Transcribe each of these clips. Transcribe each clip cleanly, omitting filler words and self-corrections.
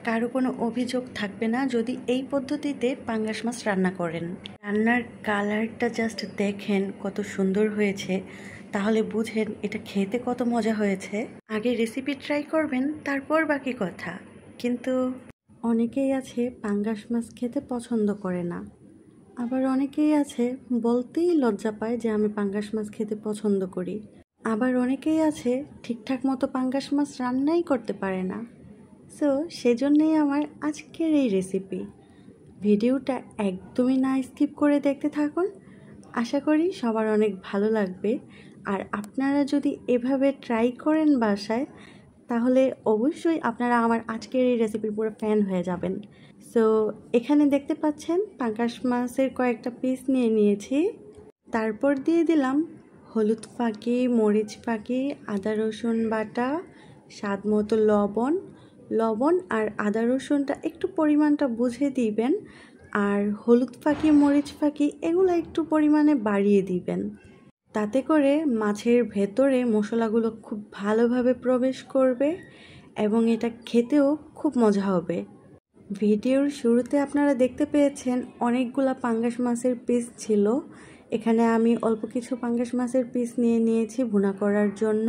কারো কোনো অভিযোগ থাকবে না যদি এই পদ্ধতিতে পাঙ্গাস মাছ রান্না করেন। রান্নার কালারটা জাস্ট দেখেন কত সুন্দর হয়েছে, তাহলে বুঝেন এটা খেতে কত মজা হয়েছে। আগে রেসিপি ট্রাই করবেন, তারপর বাকি কথা। কিন্তু অনেকেই আছে পাঙ্গাস মাছ খেতে পছন্দ করে না, আবার অনেকেই আছে বলতেই লজ্জা পায় যে আমি পাঙ্গাস মাছ খেতে পছন্দ করি। আবার অনেকেই আছে ঠিকঠাক মতো পাঙ্গাস মাছ রান্নাই করতে পারে না। সো সেজন্যই আমার আজকের এই রেসিপি। ভিডিওটা একদমই না স্কিপ করে দেখতে থাকুন, আশা করি সবার অনেক ভালো লাগবে। আর আপনারা যদি এভাবে ট্রাই করেন বাসায়, তাহলে অবশ্যই আপনারা আমার আজকের এই রেসিপির পুরো ফ্যান হয়ে যাবেন। সো এখানে দেখতে পাচ্ছেন পাঙ্গাস মাছের কয়েকটা পিস নিয়ে নিয়েছি। তারপর দিয়ে দিলাম হলুদ ফাঁকি, মরিচ ফাঁকি, আদা রসুন বাটা, স্বাদ মতো লবণ আর আদা রসুনটা একটু পরিমাণটা বুঝে দিবেন। আর হলুদ ফাঁকি, মরিচ ফাঁকি এগুলো একটু পরিমাণে বাড়িয়ে দিবেন, তাতে করে মাছের ভেতরে মশলাগুলো খুব ভালোভাবে প্রবেশ করবে এবং এটা খেতেও খুব মজা হবে। ভিডিওর শুরুতে আপনারা দেখতে পেয়েছেন অনেকগুলা পাঙ্গাস মাছের পিস ছিল। এখানে আমি অল্প কিছু পাঙ্গাস মাছের পিস নিয়ে নিয়েছি ভুনা করার জন্য।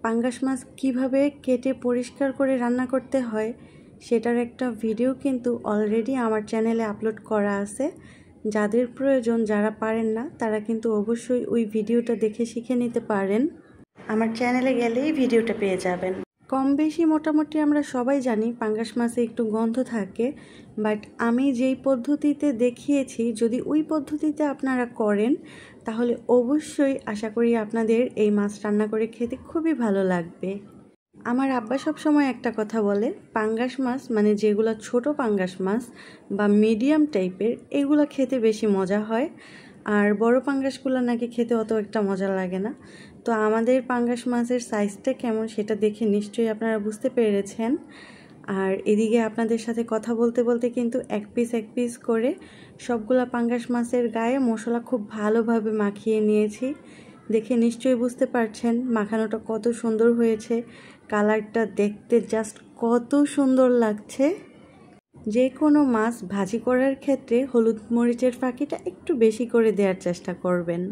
পাঙ্গাস মাছ কিভাবে কেটে পরিষ্কার করে রান্না করতে হয় সেটার একটা ভিডিও কিন্তু অলরেডি আমার চ্যানেলে আপলোড করা আছে। যাদের প্রয়োজন, যারা পারেন না, তারা কিন্তু অবশ্যই ওই ভিডিওটা দেখে শিখে নিতে পারেন। আমার চ্যানেলে গেলেই ভিডিওটা পেয়ে যাবেন। কম বেশি মোটামুটি আমরা সবাই জানি পাঙ্গাস মাছে একটু গন্ধ থাকে, বাট আমি যেই পদ্ধতিতে দেখিয়েছি যদি ওই পদ্ধতিতে আপনারা করেন তাহলে অবশ্যই আশা করি আপনাদের এই মাছ রান্না করে খেতে খুবই ভালো লাগবে। আমার আব্বা সবসময় একটা কথা বলে, পাঙ্গাস মাছ মানে যেগুলো ছোট পাঙ্গাস মাছ বা মিডিয়াম টাইপের এগুলো খেতে বেশি মজা হয়, আর বড় পাঙ্গাসগুলো নাকি খেতে অত একটা মজা লাগে না। তো আমাদের পাঙ্গাস মাছের সাইজটা কেমন সেটা দেখে নিশ্চয়ই আপনারা বুঝতে পেরেছেন। আর এদিকে আপনাদের সাথে কথা বলতে বলতে কিন্তু এক পিস করে সবগুলা পাঙ্গাস মাছের গায়ে মশলা খুব ভালোভাবে মাখিয়ে নিয়েছি। দেখে নিশ্চয়ই বুঝতে পারছেন মাখানোটা কত সুন্দর হয়েছে, কালারটা দেখতে জাস্ট কত সুন্দর লাগছে। যে কোনো মাছ ভাজি করার ক্ষেত্রে হলুদ মরিচের ফাঁকিটা একটু বেশি করে দেওয়ার চেষ্টা করবেন।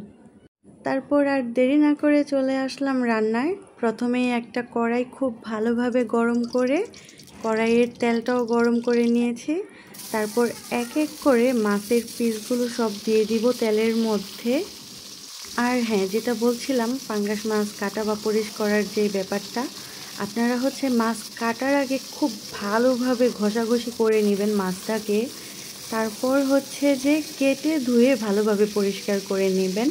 তারপর আর দেরি না করে চলে আসলাম রান্নায়। প্রথমেই একটা কড়াই খুব ভালোভাবে গরম করে কড়াইয়ের তেলটাও গরম করে নিয়েছি। তারপর এক এক করে মাছের পিসগুলো সব দিয়ে দিব তেলের মধ্যে। আর হ্যাঁ, যেটা বলছিলাম পাঙ্গাস মাছ কাটা বা পরিষ্কার করার যে ব্যাপারটা, আপনারা মাছ কাটার আগে খুব ভালোভাবে ঘষাঘষি করে নেবেন মাছটাকে। তারপর যে কেটে ধুয়ে ভালোভাবে পরিষ্কার করে নেবেন।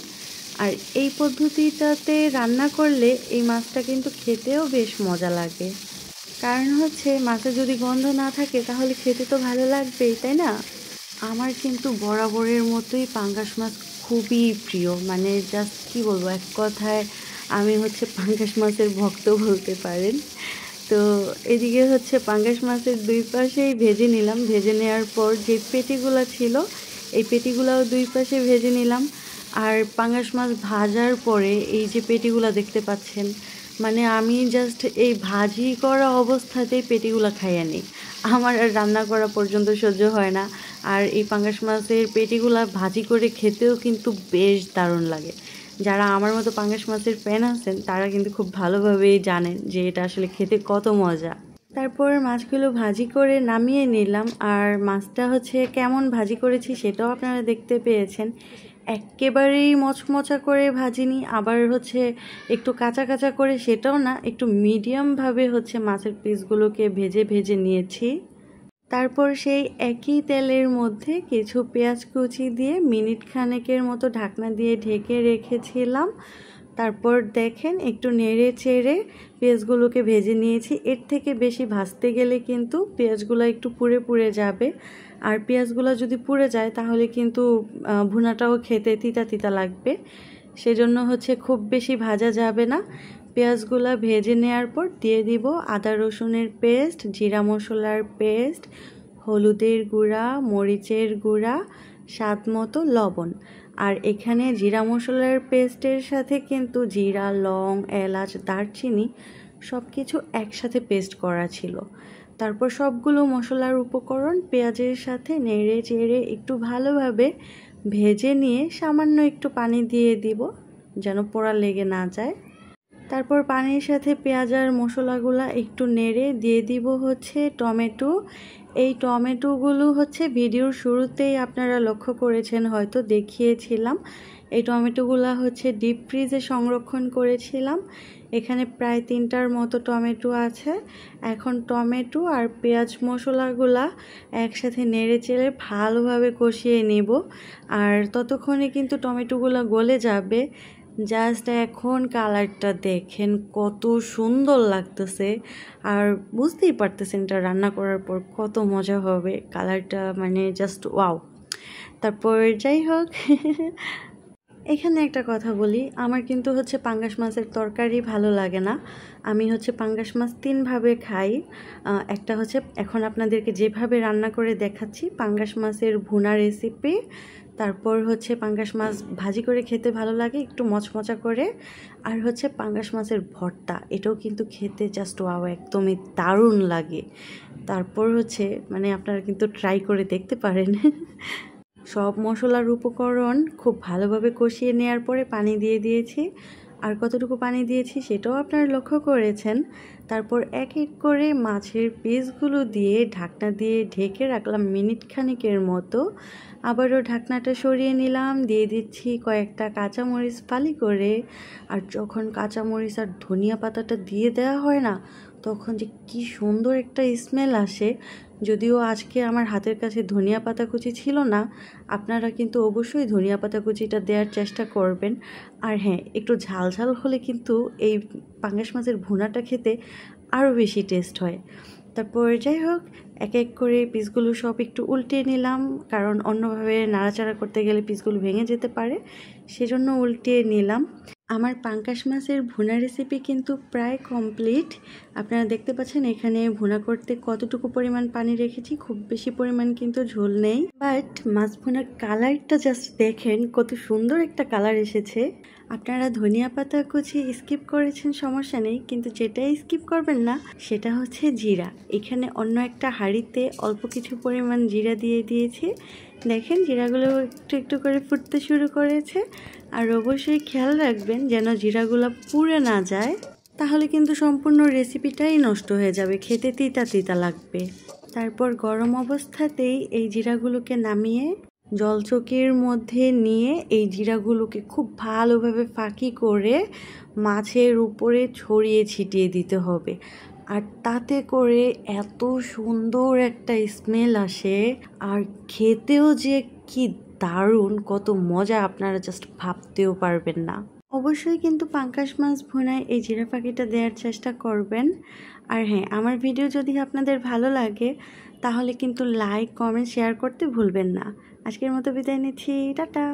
আর এই পদ্ধতিটাতে রান্না করলে এই মাছটা কিন্তু খেতেও বেশ মজা লাগে। কারণ মাছে যদি গন্ধ না থাকে তাহলে খেতে তো ভালো লাগবেই, তাই না? আমার কিন্তু বরাবরের মতোই পাঙ্গাস মাছ খুবই প্রিয়, মানে জাস্ট কি বলবো, এক কথায় আমি পাঙ্গাস মাছের ভক্ত বলতে পারেন। তো এদিকে পাঙ্গাস মাছের দুই পাশেই ভেজে নিলাম। ভেজে নেওয়ার পর যে পেটিগুলো ছিল এই পেটিগুলোও দুই পাশে ভেজে নিলাম। আর পাঙ্গাস মাছ ভাজার পরে এই যে পেটিগুলো দেখতে পাচ্ছেন, মানে আমি জাস্ট এই ভাজি করা অবস্থাতেই পেটিগুলো খাইয়ে নিই, আমার আর রান্না করা পর্যন্ত সহ্য হয় না। আর এই পাঙ্গাস মাছের পেটিগুলো ভাজি করে খেতেও কিন্তু বেশ দারুণ লাগে। যারা আমার মতো পাঙ্গাস মাছের ফ্যান আছেন তারা কিন্তু খুব ভালোভাবেই জানেন যে এটা আসলে খেতে কত মজা। তারপর মাছগুলো ভাজি করে নামিয়ে নিলাম। আর মাছটা কেমন ভাজি করেছি সেটাও আপনারা দেখতে পেয়েছেন। একেবারেই মচমচা করে ভাজিনি, আবার একটু কাঁচা কাঁচা করে সেটাও না, একটু মিডিয়ামভাবে মাছের পিসগুলোকে ভেজে নিয়েছি। তারপর সেই একই তেলের মধ্যে কিছু পেঁয়াজ কুচি দিয়ে মিনিট খানেকের মতো ঢাকনা দিয়ে ঢেকে রেখেছিলাম। তারপর দেখেন একটু নেড়ে চেড়ে পেঁয়াজগুলোকে ভেজে নিয়েছি। এর থেকে বেশি ভাজতে গেলে কিন্তু পেঁয়াজগুলো একটু পুড়ে পুড়ে যাবে, আর পেঁয়াজগুলো যদি পুড়ে যায় তাহলে কিন্তু ভুনাটাও খেতে তিতা তিতা লাগবে। সেজন্য খুব বেশি ভাজা যাবে না। পেঁয়াজগুলো ভেজে নেওয়ার পর দিয়ে দিব আদা রসুনের পেস্ট, জিরা মশলার পেস্ট, হলুদের গুঁড়া, মরিচের গুঁড়া, স্বাদ মতো লবণ। আর এখানে জিরা মশলার পেস্টের সাথে কিন্তু জিরা, লং, এলাচ, দারচিনি সব কিছু একসাথে পেস্ট করা ছিল। তারপর সবগুলো মশলার উপকরণ পেঁয়াজের সাথে নেড়ে চেড়ে একটু ভালোভাবে ভেজে নিয়ে সামান্য একটু পানি দিয়ে দিব যেন পোড়া লেগে না যায়। তারপর পানির সাথে পেঁয়াজ আর মশলাগুলো একটু নেড়ে দিয়ে দিব হচ্ছে টমেটো। এই টমেটোগুলো হচ্ছে ভিডিওর শুরুতেই আপনারা লক্ষ্য করেছেন, হয়তো দেখিয়েছিলাম। এই টমেটোগুলো হচ্ছে ডিপ ফ্রিজে সংরক্ষণ করেছিলাম। এখানে প্রায় 3টার মতো টমেটো আছে। এখন টমেটো আর পেঁয়াজ মশলাগুলা একসাথে নেড়ে চেড়ে ভালোভাবে কষিয়ে নেব। আর ততক্ষণে কিন্তু টমেটোগুলো গলে যাবে। জাস্ট এখন কালারটা দেখেন কত সুন্দর লাগতেছে, আর বুঝতেই পারতেছেন এটা রান্না করার পর কত মজা হবে। কালারটা মানে জাস্ট ওয়াও। তারপর যাই হোক এখানে একটা কথা বলি, আমার কিন্তু হচ্ছে পাঙ্গাস মাছের তরকারি ভালো লাগে না। আমি হচ্ছে পাঙ্গাস মাছ 3ভাবে খাই। একটা হচ্ছে এখন আপনাদেরকে যেভাবে রান্না করে দেখাচ্ছি, পাঙ্গাস মাছের ভুনা রেসিপি। তারপর হচ্ছে পাঙ্গাস মাছ ভাজি করে খেতে ভালো লাগে একটু মচমচা করে। আর হচ্ছে পাঙ্গাস মাছের ভর্তা, এটাও কিন্তু খেতে জাস্ট ওয়াও, একদমই দারুণ লাগে। তারপর হচ্ছে মানে আপনারা কিন্তু ট্রাই করে দেখতে পারেন। সব মশলার উপকরণ খুব ভালোভাবে কষিয়ে নেওয়ার পরে পানি দিয়ে দিয়েছি। আর কতটুকু পানি দিয়েছি সেটাও আপনারা লক্ষ্য করেছেন। তারপর এক এক করে মাছের পিসগুলো দিয়ে ঢাকনা দিয়ে ঢেকে রাখলাম মিনিট খানিকের মতো। আবারও ঢাকনাটা সরিয়ে নিলাম, দিয়ে দিচ্ছি কয়েকটা কাঁচামরিচ ফালি করে। আর যখন কাঁচামরিচ আর ধনিয়া পাতাটা দিয়ে দেওয়া হয় না, তখন যে কি সুন্দর একটা স্মেল আসে। যদিও আজকে আমার হাতের কাছে ধনিয়া পাতা কুচি ছিল না, আপনারা কিন্তু অবশ্যই ধনিয়া পাতা কুচিটা দেওয়ার চেষ্টা করবেন। আর হ্যাঁ, একটু ঝাল ঝাল হলে কিন্তু এই পাঙ্গাস মাছের ভুনাটা খেতে আরও বেশি টেস্ট হয়। তারপর যাই হোক এক এক করে পিসগুলো সব একটু উল্টে নিলাম, কারণ অন্যভাবে নাড়াচাড়া করতে গেলে পিসগুলো ভেঙে যেতে পারে, সেজন্য উল্টিয়ে নিলাম। আমার পাঙ্গাস মাছের ভুনা রেসিপি কিন্তু প্রায় কমপ্লিট। আপনারা দেখতে পাচ্ছেন এখানে ভুনা করতে কতটুকু পরিমাণ পানি রেখেছি, খুব বেশি পরিমাণ কিন্তু ঝোল নেই। বাট মাছ ভুনার কালারটা জাস্ট দেখেন কত সুন্দর একটা কালার এসেছে। আপনারা ধনিয়া পাতা কুচি স্কিপ করেছেন সমস্যা নেই, কিন্তু যেটাই স্কিপ করবেন না সেটা হচ্ছে জিরা। এখানে অন্য একটা হাঁড়িতে অল্প কিছু পরিমাণ জিরা দিয়ে দিয়েছি। দেখেন জিরাগুলো একটু একটু করে ফুটতে শুরু করেছে। আর অবশ্যই খেয়াল রাখবেন যেন জিরাগুলো পুড়ে না যায়, তাহলে কিন্তু সম্পূর্ণ রেসিপিটাই নষ্ট হয়ে যাবে, খেতে তিতা তিতা লাগবে। তারপর গরম অবস্থাতেই এই জিরাগুলোকে নামিয়ে জলচকির মধ্যে নিয়ে এই জিরাগুলোকে খুব ভালোভাবে ফাঁকি করে মাছের উপরে ছড়িয়ে ছিটিয়ে দিতে হবে। আর তাতে করে এত সুন্দর একটা স্মেল আসে, আর খেতেও যে কি দারুণ, কত মজা আপনারা জাস্ট ভাবতেও পারবেন না। অবশ্যই কিন্তু পাঙ্গাস মাছ ভুনায় এই জিরা ফাঁকিটা দেওয়ার চেষ্টা করবেন। আর হ্যাঁ, আমার ভিডিও যদি আপনাদের ভালো লাগে তাহলে কিন্তু লাইক কমেন্ট শেয়ার করতে ভুলবেন না। আজকের মতো বিদায় নিচ্ছি, টাটা।